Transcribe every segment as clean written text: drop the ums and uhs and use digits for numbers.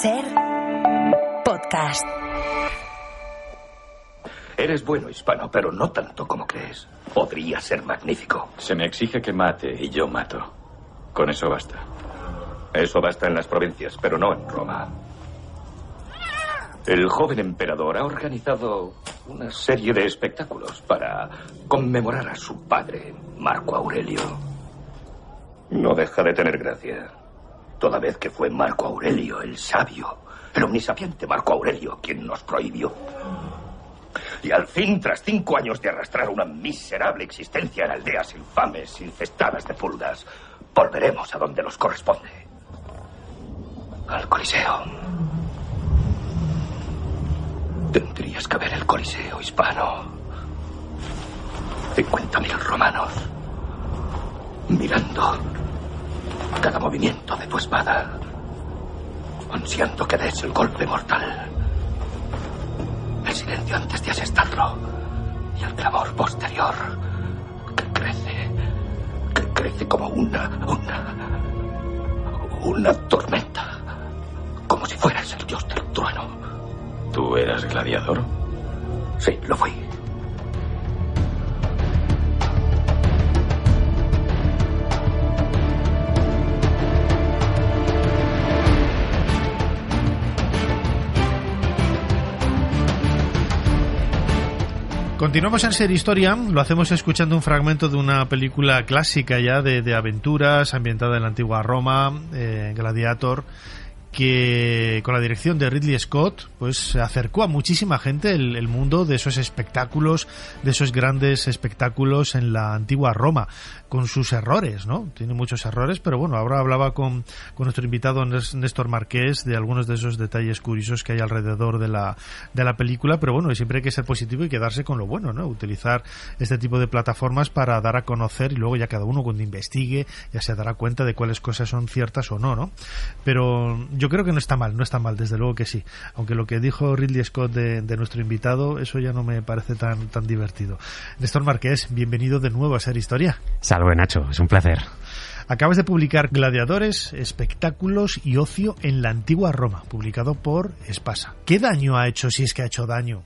Ser podcast. Eres bueno, Hispano, pero no tanto como crees. Podría ser magnífico. Se me exige que mate y yo mato. Con eso basta. Eso basta en las provincias, pero no en Roma. El joven emperador ha organizado una serie de espectáculos para conmemorar a su padre, Marco Aurelio. No deja de tener gracia, toda vez que fue Marco Aurelio el sabio, el omnisapiente Marco Aurelio, quien nos prohibió. Y al fin, tras 5 años de arrastrar una miserable existencia en aldeas infames, infestadas de pulgas, volveremos a donde nos corresponde. Al Coliseo. Tendrías que ver el Coliseo, Hispano. 50.000 romanos mirando cada movimiento de tu espada, ansiando que des el golpe mortal. El silencio antes de asestarlo y el clamor posterior que crece como una tormenta, como si fueras el dios del trueno. ¿Tú eras gladiador? Sí, lo fui. Continuamos en Ser Historia, lo hacemos escuchando un fragmento de una película clásica ya de aventuras ambientada en la antigua Roma, Gladiator, que con la dirección de Ridley Scott pues acercó a muchísima gente el mundo de esos espectáculos, de esos grandes espectáculos en la antigua Roma, con sus errores, ¿no? Tiene muchos errores, pero bueno, ahora hablaba con nuestro invitado Néstor Marqués de algunos de esos detalles curiosos que hay alrededor de la película, pero bueno, siempre hay que ser positivo y quedarse con lo bueno, ¿no? Utilizar este tipo de plataformas para dar a conocer y luego ya cada uno cuando investigue ya se dará cuenta de cuáles cosas son ciertas o no, ¿no? Pero yo creo que no está mal, desde luego que sí. Aunque lo que dijo Ridley Scott de nuestro invitado, eso ya no me parece tan divertido. Néstor Marqués, bienvenido de nuevo a Ser Historia. Salve, Nacho, es un placer. Acabas de publicar Gladiadores, espectáculos y ocio en la antigua Roma, publicado por Espasa. ¿Qué daño ha hecho, si es que ha hecho daño,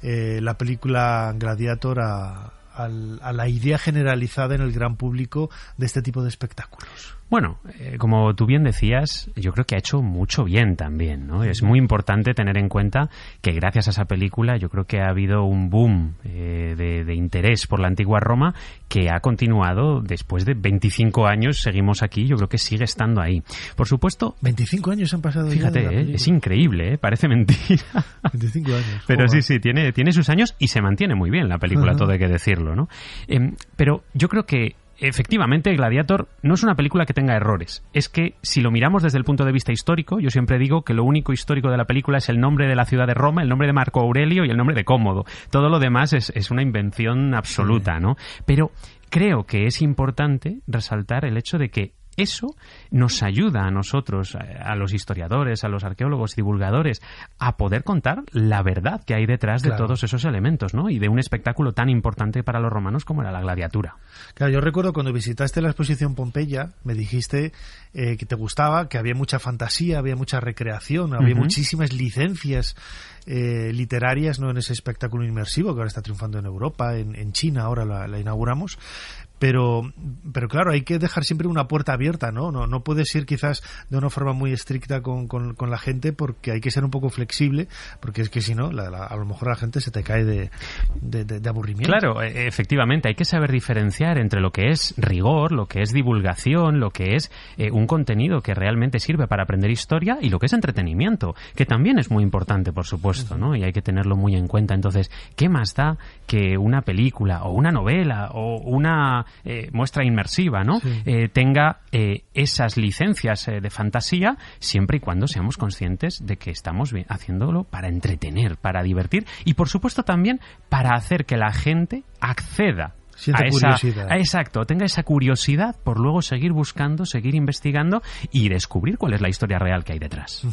la película Gladiator a la idea generalizada en el gran público de este tipo de espectáculos? Bueno, como tú bien decías, yo creo que ha hecho mucho bien también, ¿no? Es muy importante tener en cuenta que gracias a esa película yo creo que ha habido un boom de interés por la antigua Roma que ha continuado después de 25 años, seguimos aquí, yo creo que sigue estando ahí. Por supuesto... 25 años han pasado. Fíjate, es increíble, parece mentira. 25 años. Pero sí, tiene sus años y se mantiene muy bien la película, todo hay que decirlo, ¿no? Pero yo creo que efectivamente, Gladiator no es una película que tenga errores. Es que si lo miramos desde el punto de vista histórico, yo siempre digo que lo único histórico de la película es el nombre de la ciudad de Roma, el nombre de Marco Aurelio y el nombre de Cómodo. Todo lo demás es una invención absoluta, ¿no? Pero creo que es importante resaltar el hecho de que eso nos ayuda a nosotros, a los historiadores, a los arqueólogos y divulgadores, a poder contar la verdad que hay detrás de todos esos elementos, ¿no? Y de un espectáculo tan importante para los romanos como era la gladiatura. Claro, yo recuerdo cuando visitaste la exposición Pompeya, me dijiste que te gustaba, que había mucha fantasía, había mucha recreación, había muchísimas licencias literarias, ¿no? En ese espectáculo inmersivo que ahora está triunfando en Europa, en China ahora la inauguramos. Pero claro, hay que dejar siempre una puerta abierta, ¿no? No puedes ir quizás de una forma muy estricta con la gente, porque hay que ser un poco flexible, porque es que si no, a lo mejor la gente se te cae de aburrimiento. Claro, efectivamente, hay que saber diferenciar entre lo que es rigor, lo que es divulgación, lo que es un contenido que realmente sirve para aprender historia y lo que es entretenimiento, que también es muy importante, por supuesto, ¿no? Y hay que tenerlo muy en cuenta. Entonces, ¿qué más da que una película o una novela o una muestra inmersiva, ¿no? Sí. Tenga esas licencias de fantasía, siempre y cuando seamos conscientes de que estamos haciéndolo para entretener, para divertir y, por supuesto, también para hacer que la gente acceda Siente curiosidad. Exacto, tenga esa curiosidad por luego seguir buscando, seguir investigando y descubrir cuál es la historia real que hay detrás.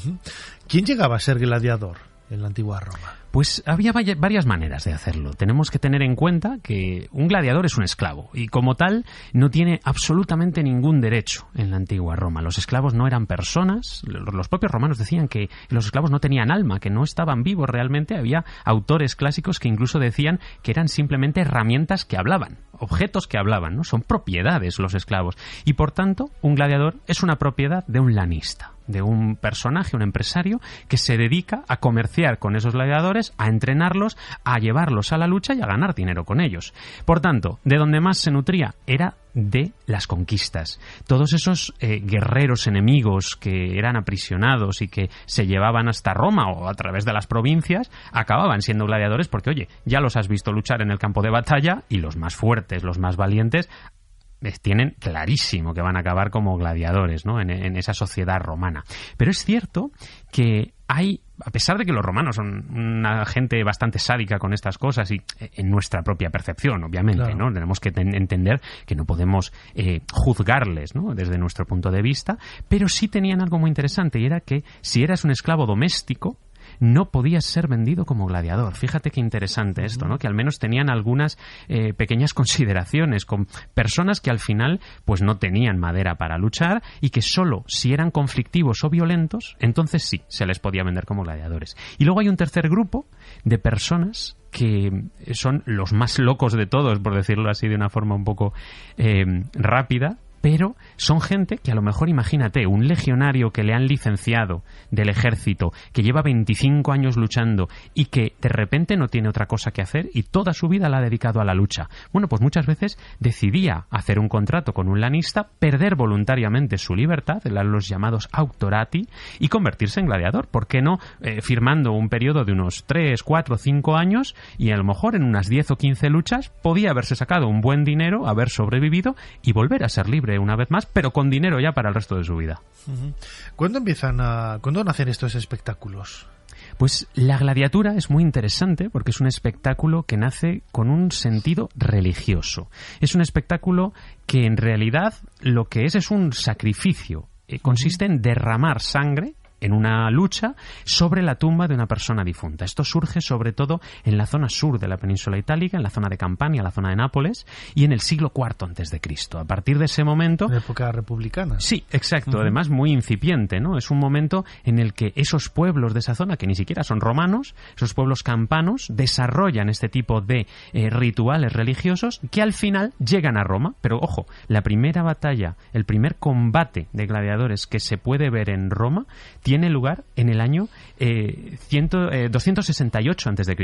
¿Quién llegaba a ser gladiador en la antigua Roma? Pues había varias maneras de hacerlo. Tenemos que tener en cuenta que un gladiador es un esclavo y como tal no tiene absolutamente ningún derecho en la antigua Roma. Los esclavos no eran personas, los propios romanos decían que los esclavos no tenían alma, que no estaban vivos realmente. Había autores clásicos que incluso decían que eran simplemente herramientas que hablaban, objetos que hablaban, ¿no? Son propiedades los esclavos y por tanto un gladiador es una propiedad de un lanista, de un personaje, un empresario que se dedica a comerciar con esos gladiadores, a entrenarlos, a llevarlos a la lucha y a ganar dinero con ellos. Por tanto, de donde más se nutría era de las conquistas. Todos esos guerreros enemigos que eran aprisionados y que se llevaban hasta Roma o a través de las provincias, acababan siendo gladiadores porque, oye, ya los has visto luchar en el campo de batalla y los más fuertes, los más valientes, tienen clarísimo que van a acabar como gladiadores, ¿no? en esa sociedad romana. Pero es cierto que hay, a pesar de que los romanos son una gente bastante sádica con estas cosas y en nuestra propia percepción, obviamente, claro, ¿no? Tenemos que entender que no podemos juzgarles, ¿no? Desde nuestro punto de vista, pero sí tenían algo muy interesante y era que si eras un esclavo doméstico, no podías ser vendido como gladiador. Fíjate qué interesante esto, ¿no? Que al menos tenían algunas pequeñas consideraciones con personas que al final pues no tenían madera para luchar y que solo si eran conflictivos o violentos, entonces sí, se les podía vender como gladiadores. Y luego hay un tercer grupo de personas que son los más locos de todos, por decirlo así de una forma un poco rápida, pero son gente que a lo mejor, imagínate, un legionario que le han licenciado del ejército, que lleva 25 años luchando y que de repente no tiene otra cosa que hacer y toda su vida la ha dedicado a la lucha. Bueno, pues muchas veces decidía hacer un contrato con un lanista, perder voluntariamente su libertad, los llamados auctorati, y convertirse en gladiador. ¿Por qué no? Firmando un periodo de unos 3, 4, 5 años y a lo mejor en unas 10 o 15 luchas podía haberse sacado un buen dinero, haber sobrevivido y volver a ser libre una vez más, pero con dinero ya para el resto de su vida. ¿Cuándo nacen estos espectáculos? Pues la gladiatura es muy interesante porque es un espectáculo que nace con un sentido religioso. Es un espectáculo que en realidad lo que es un sacrificio. Consiste en derramar sangre en una lucha sobre la tumba de una persona difunta. Esto surge sobre todo en la zona sur de la península itálica, en la zona de Campania, la zona de Nápoles, y en el siglo IV a.C. A partir de ese momento... ¿En época republicana? Sí, exacto. Además, muy incipiente, ¿no? Es un momento en el que esos pueblos de esa zona, que ni siquiera son romanos, esos pueblos campanos, desarrollan este tipo de rituales religiosos que al final llegan a Roma. Pero, ojo, la primera batalla, el primer combate de gladiadores que se puede ver en Roma tiene lugar en el año 268 a.C.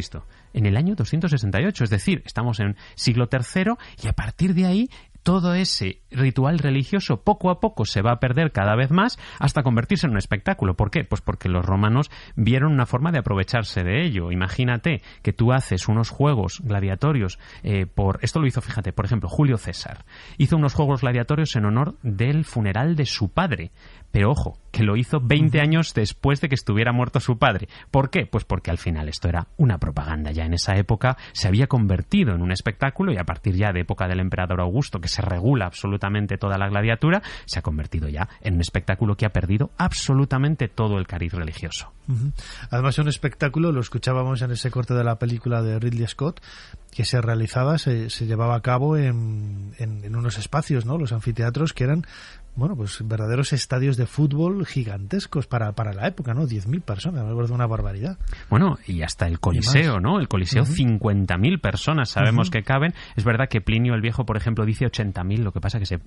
En el año 268, es decir, estamos en siglo III y a partir de ahí todo ese ritual religioso poco a poco se va a perder cada vez más hasta convertirse en un espectáculo. ¿Por qué? Pues porque los romanos vieron una forma de aprovecharse de ello. Imagínate que tú haces unos juegos gladiatorios esto lo hizo, fíjate, por ejemplo, Julio César. Hizo unos juegos gladiatorios en honor del funeral de su padre. Pero ojo, que lo hizo 20 años después de que estuviera muerto su padre. ¿Por qué? Pues porque al final esto era una propaganda. Ya en esa época se había convertido en un espectáculo y a partir ya de época del emperador Augusto, que se regula absolutamente toda la gladiatura, se ha convertido ya en un espectáculo que ha perdido absolutamente todo el cariz religioso. Además es un espectáculo, lo escuchábamos en ese corte de la película de Ridley Scott, que se realizaba, se llevaba a cabo en unos espacios, ¿no? Los anfiteatros que eran, bueno, pues verdaderos estadios de fútbol gigantescos para la época, ¿no? 10.000 personas, me acuerdo, una barbaridad. Bueno, y hasta el Coliseo, ¿no? El Coliseo, 50.000 personas sabemos que caben. Es verdad que Plinio el Viejo, por ejemplo, dice 80.000, lo que pasa que yo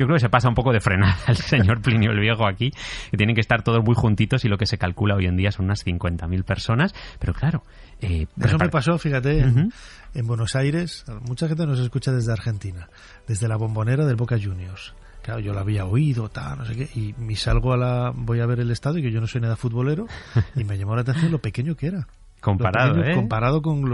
creo que se pasa un poco de frenada el señor Plinio el Viejo aquí, que tienen que estar todos muy juntitos y lo que se calcula hoy en día son unas 50.000 personas, pero claro... Eso me pasó, fíjate, en Buenos Aires. Mucha gente nos escucha desde Argentina, desde la Bombonera del Boca Juniors. Claro, yo la había oído, no sé qué, y voy a ver el estadio, que yo no soy nada futbolero, y me llamó la atención lo pequeño que era. Comparado comparado con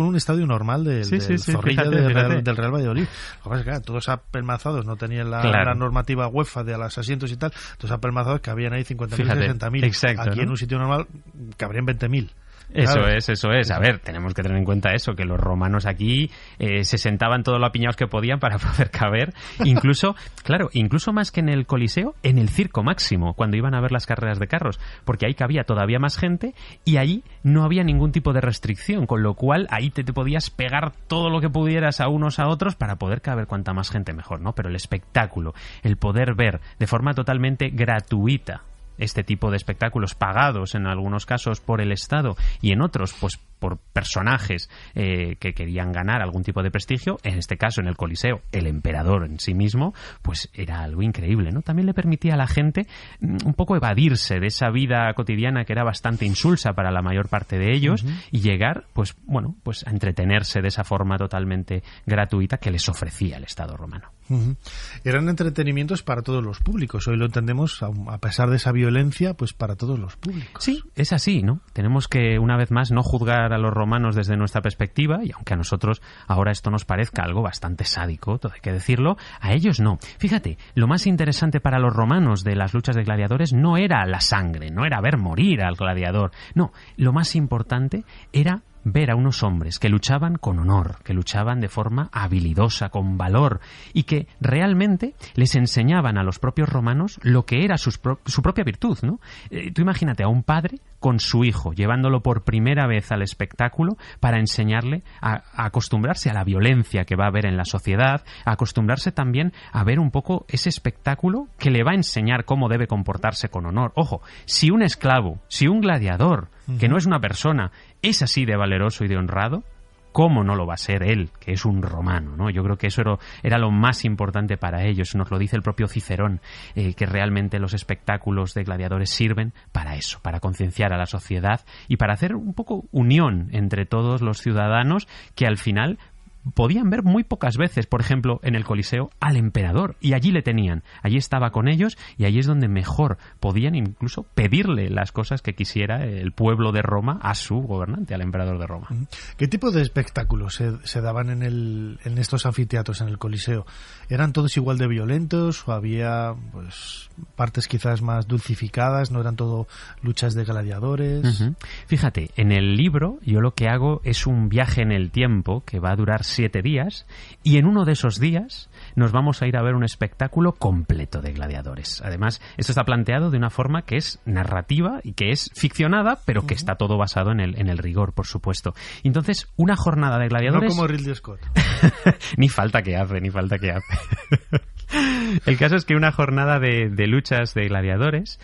un estadio normal del Zorrilla del Real Valladolid. Lo que pasa es que claro, todos apelmazados no tenían la normativa UEFA de los asientos y tal, todos apelmazados que habían ahí 50.000, 60.000. Aquí en un sitio normal cabrían 20.000. Eso es. A ver, tenemos que tener en cuenta eso, que los romanos aquí se sentaban todo lo apiñados que podían para poder caber. Incluso más que en el Coliseo, en el Circo Máximo, cuando iban a ver las carreras de carros, porque ahí cabía todavía más gente y ahí no había ningún tipo de restricción, con lo cual ahí te podías pegar todo lo que pudieras a unos a otros para poder caber cuanta más gente mejor, ¿no? Pero el espectáculo, el poder ver de forma totalmente gratuita este tipo de espectáculos pagados en algunos casos por el Estado y en otros pues por personajes que querían ganar algún tipo de prestigio, en este caso en el Coliseo el emperador en sí mismo, pues era algo increíble, ¿no? También le permitía a la gente un poco evadirse de esa vida cotidiana que era bastante insulsa para la mayor parte de ellos y llegar pues a entretenerse de esa forma totalmente gratuita que les ofrecía el Estado romano. Eran entretenimientos para todos los públicos. Hoy lo entendemos, a pesar de esa violencia, pues para todos los públicos. Sí, es así, ¿no? Tenemos que, una vez más, no juzgar a los romanos desde nuestra perspectiva, y aunque a nosotros ahora esto nos parezca algo bastante sádico, todo hay que decirlo, a ellos no. Fíjate, lo más interesante para los romanos de las luchas de gladiadores no era la sangre, no era ver morir al gladiador. No, lo más importante era ver a unos hombres que luchaban con honor, que luchaban de forma habilidosa, con valor, y que realmente les enseñaban a los propios romanos lo que era su propia virtud, ¿no? Tú imagínate a un padre con su hijo, llevándolo por primera vez al espectáculo para enseñarle a acostumbrarse a la violencia que va a haber en la sociedad, a acostumbrarse también a ver un poco ese espectáculo que le va a enseñar cómo debe comportarse con honor. Ojo, si un esclavo, si un gladiador, que no es una persona, es así de valeroso y de honrado, ¿cómo no lo va a ser él, que es un romano, ¿no? Yo creo que eso era lo más importante para ellos. Nos lo dice el propio Cicerón, que realmente los espectáculos de gladiadores sirven para eso, para concienciar a la sociedad y para hacer un poco unión entre todos los ciudadanos que al final podían ver muy pocas veces, por ejemplo, en el Coliseo al emperador, y allí le tenían, allí estaba con ellos y allí es donde mejor podían incluso pedirle las cosas que quisiera el pueblo de Roma a su gobernante, al emperador de Roma. ¿Qué tipo de espectáculos se daban en estos anfiteatros, en el Coliseo? ¿Eran todos igual de violentos o había pues partes quizás más dulcificadas? ¿No eran todo luchas de gladiadores? Fíjate, en el libro yo lo que hago es un viaje en el tiempo que va a durar 7 días, y en uno de esos días nos vamos a ir a ver un espectáculo completo de gladiadores. Además, esto está planteado de una forma que es narrativa y que es ficcionada, pero que está todo basado en el rigor, por supuesto. Entonces, una jornada de gladiadores... No como Ridley Scott. Ni falta que hace. El caso es que una jornada de luchas de gladiadores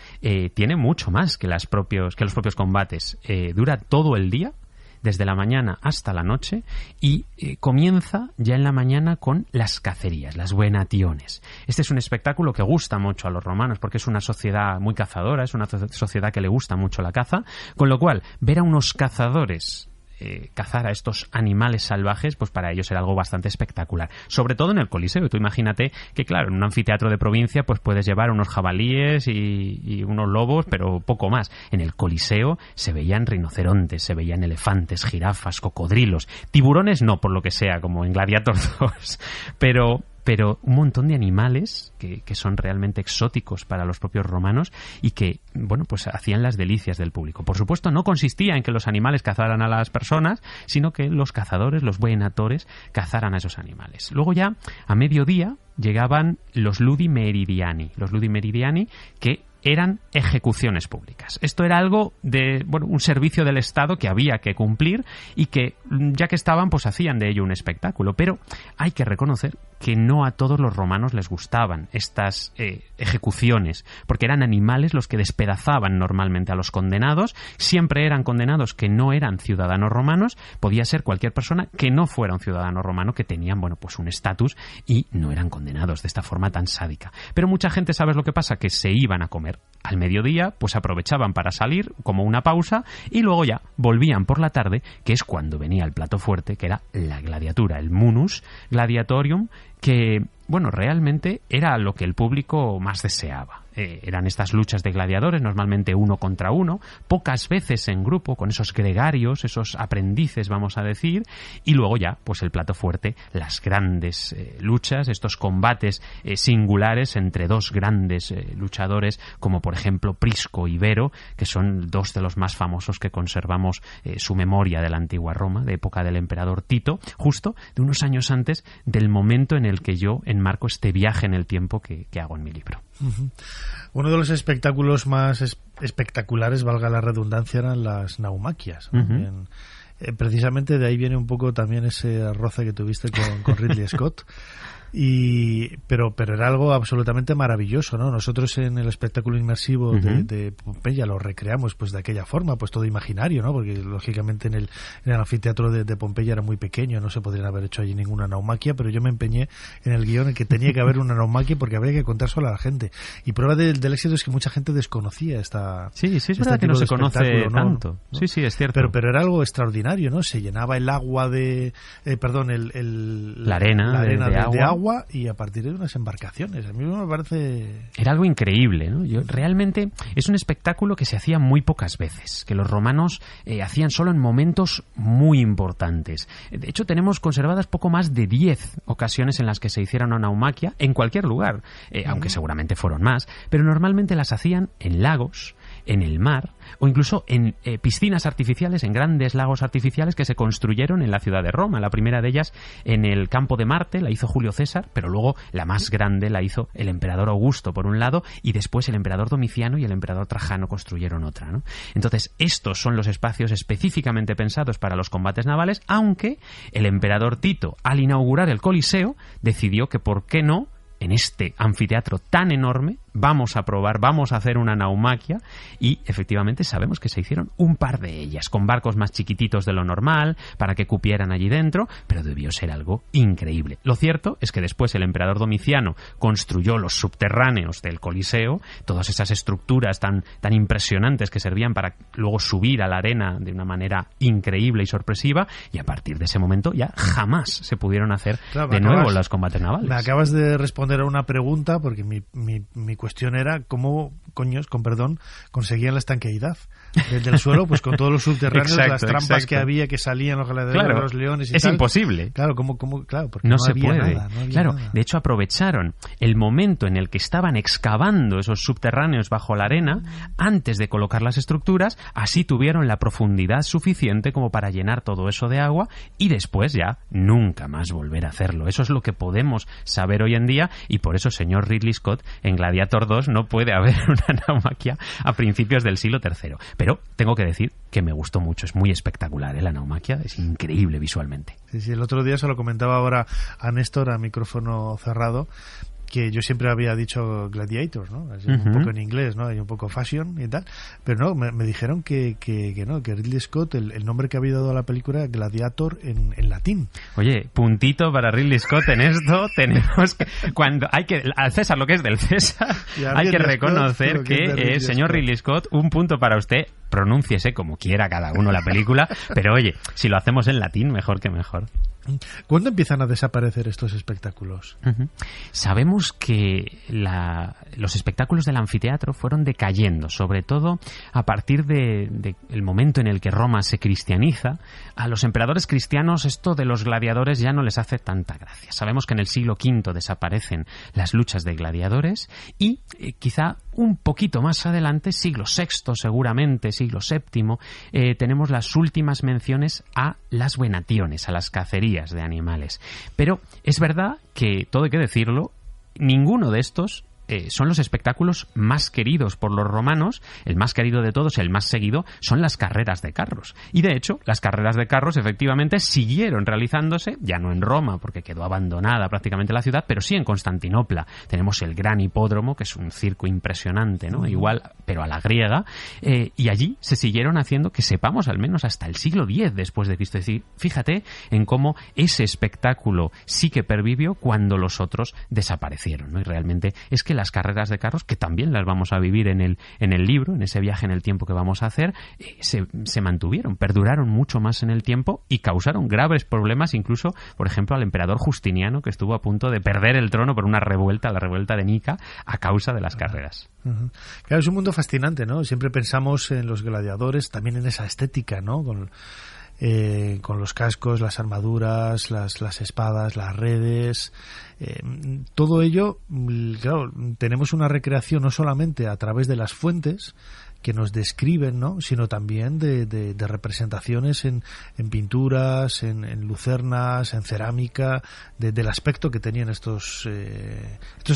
tiene mucho más que los propios combates. Dura todo el día, desde la mañana hasta la noche, y comienza ya en la mañana con las cacerías, las venationes. Este es un espectáculo que gusta mucho a los romanos porque es una sociedad muy cazadora, es una sociedad que le gusta mucho la caza, con lo cual ver a unos cazadores cazar a estos animales salvajes, pues para ellos era algo bastante espectacular, sobre todo en el Coliseo. Tú imagínate que, claro, en un anfiteatro de provincia pues puedes llevar unos jabalíes y unos lobos, pero poco más. En el Coliseo se veían rinocerontes, se veían elefantes, jirafas, cocodrilos, tiburones no, por lo que sea, como en Gladiator 2, pero un montón de animales que son realmente exóticos para los propios romanos y que, bueno, pues hacían las delicias del público. Por supuesto, no consistía en que los animales cazaran a las personas, sino que los cazadores, los venatores, cazaran a esos animales. Luego ya, a mediodía, llegaban los ludi meridiani, que eran ejecuciones públicas. Esto era algo de, bueno, un servicio del Estado que había que cumplir y que, ya que estaban, pues hacían de ello un espectáculo. Pero hay que reconocer que no a todos los romanos les gustaban estas ejecuciones, porque eran animales los que despedazaban normalmente a los condenados. Siempre eran condenados que no eran ciudadanos romanos, podía ser cualquier persona que no fuera un ciudadano romano, que tenían, bueno, pues un estatus y no eran condenados de esta forma tan sádica. Pero mucha gente, ¿sabes lo que pasa? Que se iban a comer al mediodía, pues aprovechaban para salir como una pausa y luego ya volvían por la tarde, que es cuando venía el plato fuerte, que era la gladiatura, el munus gladiatorium, que, bueno, realmente era lo que el público más deseaba. eran estas luchas de gladiadores, normalmente 1 contra 1, pocas veces en grupo, con esos gregarios, esos aprendices, vamos a decir, y luego ya, pues el plato fuerte, las grandes luchas, estos combates singulares entre dos grandes luchadores, como por ejemplo Prisco y Vero, que son dos de los más famosos que conservamos su memoria de la antigua Roma, de época del emperador Tito, justo de unos años antes del momento en el que yo enmarco este viaje en el tiempo que hago en mi libro. Uh-huh. Uno de los espectáculos más espectaculares, valga la redundancia, eran las naumaquias, ¿no? Uh-huh. Precisamente de ahí viene un poco también ese roce que tuviste con Ridley Scott. Pero era algo absolutamente maravilloso, ¿no? Nosotros en el espectáculo inmersivo de Pompeya lo recreamos pues de aquella forma, pues todo imaginario, ¿no? Porque lógicamente en el anfiteatro de Pompeya era muy pequeño, no se podrían haber hecho allí ninguna naumaquia, pero yo me empeñé en el guión en que tenía que haber una naumaquia porque habría que contárselo a la gente. Y prueba del éxito es que mucha gente desconocía esta. Sí, es verdad que no se conoce tanto. ¿no? Sí, es cierto. Pero era algo extraordinario, ¿no? Se llenaba el agua la arena de agua, y a partir de unas embarcaciones. A mí me parece... Era algo increíble, ¿no? Realmente es un espectáculo que se hacía muy pocas veces, que los romanos hacían solo en momentos muy importantes. De hecho, tenemos conservadas poco más de 10 ocasiones en las que se hiciera una naumaquia en cualquier lugar, aunque seguramente fueron más, pero normalmente las hacían en lagos, en el mar, o incluso en piscinas artificiales, en grandes lagos artificiales que se construyeron en la ciudad de Roma. La primera de ellas en el campo de Marte la hizo Julio César, pero luego la más grande la hizo el emperador Augusto por un lado, y después el emperador Domiciano y el emperador Trajano construyeron otra, ¿no? Entonces estos son los espacios específicamente pensados para los combates navales, aunque el emperador Tito, al inaugurar el Coliseo, decidió que por qué no, en este anfiteatro tan enorme, vamos a probar, vamos a hacer una naumaquia, y efectivamente sabemos que se hicieron un par de ellas, con barcos más chiquititos de lo normal, para que cupieran allí dentro, pero debió ser algo increíble. Lo cierto es que después el emperador Domiciano construyó los subterráneos del Coliseo, todas esas estructuras tan impresionantes que servían para luego subir a la arena de una manera increíble y sorpresiva, y a partir de ese momento ya jamás se pudieron hacer nuevo los combates navales. Me acabas de responder a una pregunta, porque mi cuestión era cómo, con perdón, conseguían la estanqueidad del suelo, pues con todos los subterráneos, las trampas que había, que salían los gladiadores, los leones y es tal. imposible. Claro, porque no se había puede. Nada, no había claro, nada. De hecho aprovecharon el momento en el que estaban excavando esos subterráneos bajo la arena antes de colocar las estructuras, así tuvieron la profundidad suficiente como para llenar todo eso de agua y después ya nunca más volver a hacerlo. Eso es lo que podemos saber hoy en día, y por eso, señor Ridley Scott, en Gladiator 2 no puede haber una naumaquia a principios del siglo III. Pero tengo que decir que me gustó mucho, es muy espectacular, la naumaquia, es increíble visualmente. Sí, el otro día se lo comentaba ahora a Néstor a micrófono cerrado, que yo siempre había dicho Gladiators, ¿no? Un poco en inglés, ¿no? Y un poco fashion y tal. Pero no, me dijeron que no, que Ridley Scott, el nombre que había dado a la película era Gladiator en latín. Oye, puntito para Ridley Scott en esto. Tenemos que, cuando hay que, al César lo que es del César, hay que reconocer que, señor Ridley Scott, un punto para usted. Pronúnciese como quiera cada uno la película, pero oye, si lo hacemos en latín, mejor que mejor. ¿Cuándo empiezan a desaparecer estos espectáculos? Sabemos que los espectáculos del anfiteatro fueron decayendo, sobre todo a partir de el momento en el que Roma se cristianiza. A los emperadores cristianos esto de los gladiadores ya no les hace tanta gracia. Sabemos que en el siglo V desaparecen las luchas de gladiadores y quizá un poquito más adelante, siglo VI seguramente, siglo VII, tenemos las últimas menciones a las venationes, a las cacerías de animales. Pero es verdad que, todo hay que decirlo, ninguno de estos son los espectáculos más queridos por los romanos. El más querido de todos, el más seguido, son las carreras de carros. Y de hecho, las carreras de carros efectivamente siguieron realizándose, ya no en Roma, porque quedó abandonada prácticamente la ciudad, pero sí en Constantinopla. Tenemos el gran hipódromo, que es un circo impresionante, ¿no? Igual, pero a la griega, y allí se siguieron haciendo, que sepamos, al menos hasta el siglo X después de Cristo. Es decir, fíjate en cómo ese espectáculo sí que pervivió cuando los otros desaparecieron, ¿no? Y realmente es que las carreras de carros, que también las vamos a vivir en el libro, en ese viaje en el tiempo que vamos a hacer, se mantuvieron, perduraron mucho más en el tiempo y causaron graves problemas, incluso, por ejemplo, al emperador Justiniano, que estuvo a punto de perder el trono por una revuelta, la revuelta de Nica, a causa de las carreras. Claro, es un mundo fascinante, ¿no? Siempre pensamos en los gladiadores, también en esa estética, ¿no? Con los cascos, las armaduras, las espadas, las redes, todo ello, claro, tenemos una recreación no solamente a través de las fuentes que nos describen, ¿no?, sino también de representaciones en pinturas, en lucernas, en cerámica, del aspecto que tenían estos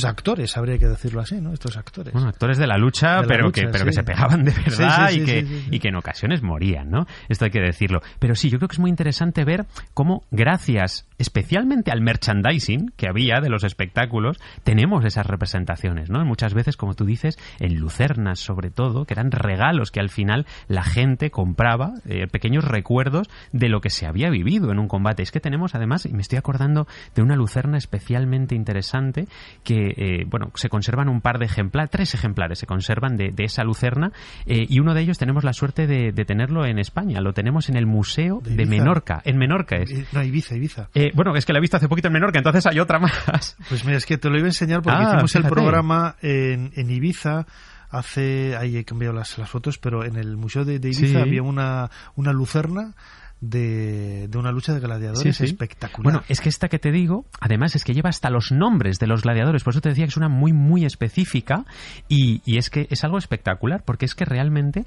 actores, habría que decirlo así, ¿no? Estos actores. Bueno, actores de la lucha, pero que se pegaban de verdad sí, y que en ocasiones morían, ¿no? Esto hay que decirlo. Pero sí, yo creo que es muy interesante ver cómo, gracias especialmente al merchandising que había de los espectáculos, tenemos esas representaciones, ¿no? Muchas veces, como tú dices, en lucernas sobre todo, que eran regalos que al final la gente compraba, pequeños recuerdos de lo que se había vivido en un combate. Es que tenemos además, y me estoy acordando de una lucerna especialmente interesante que, se conservan un par de ejemplares, 3 ejemplares se conservan de esa lucerna, y uno de ellos tenemos la suerte de tenerlo en España. Lo tenemos en el Museo de Menorca. En Menorca es. No, Ibiza. Es que la he visto hace poquito en Menorca, entonces hay otra más. Pues mira, es que te lo iba a enseñar porque hicimos el programa en Ibiza. Ahí he cambiado las fotos, pero en el Museo de Ibiza había una lucerna de una lucha de gladiadores espectacular. Bueno, es que esta que te digo, además es que lleva hasta los nombres de los gladiadores, por eso te decía que es una muy, muy específica, y es que es algo espectacular, porque es que realmente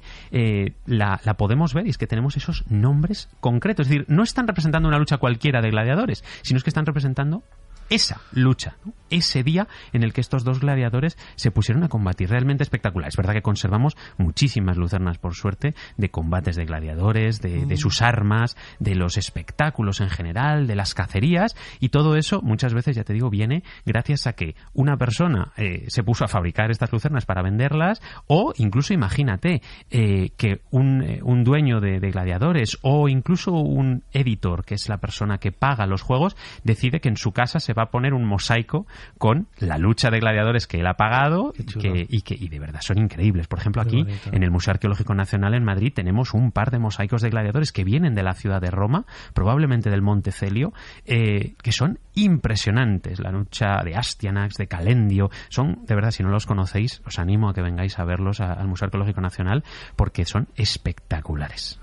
la podemos ver, y es que tenemos esos nombres concretos, es decir, no están representando una lucha cualquiera de gladiadores, sino es que están representando esa lucha, ¿no?, ese día en el que estos dos gladiadores se pusieron a combatir. Realmente espectacular. Es verdad que conservamos muchísimas lucernas, por suerte, de combates de gladiadores, de sus armas, de los espectáculos en general, de las cacerías, y todo eso muchas veces, ya te digo, viene gracias a que una persona se puso a fabricar estas lucernas para venderlas, o incluso imagínate que un dueño de gladiadores, o incluso un editor, que es la persona que paga los juegos, decide que en su casa se va a poner un mosaico con la lucha de gladiadores que él ha pagado y de verdad son increíbles. Por ejemplo, aquí en el Museo Arqueológico Nacional en Madrid tenemos un par de mosaicos de gladiadores que vienen de la ciudad de Roma, probablemente del Monte Celio, que son impresionantes. La lucha de Astyanax, de Calendio, son, de verdad, si no los conocéis, os animo a que vengáis a verlos al Museo Arqueológico Nacional, porque son espectaculares.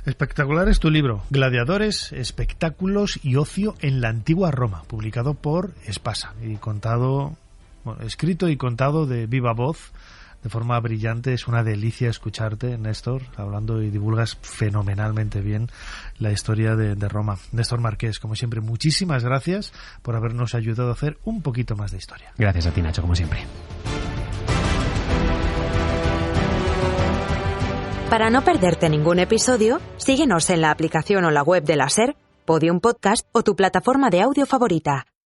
Espectacular es tu libro, Gladiadores, Espectáculos y Ocio en la Antigua Roma, publicado por Espasa y escrito y contado de viva voz, de forma brillante. Es una delicia escucharte, Néstor, hablando, y divulgas fenomenalmente bien la historia de Roma. Néstor Marqués, como siempre, muchísimas gracias por habernos ayudado a hacer un poquito más de historia. Gracias a ti, Nacho, como siempre. Para no perderte ningún episodio, síguenos en la aplicación o la web de la SER, Podium Podcast o tu plataforma de audio favorita.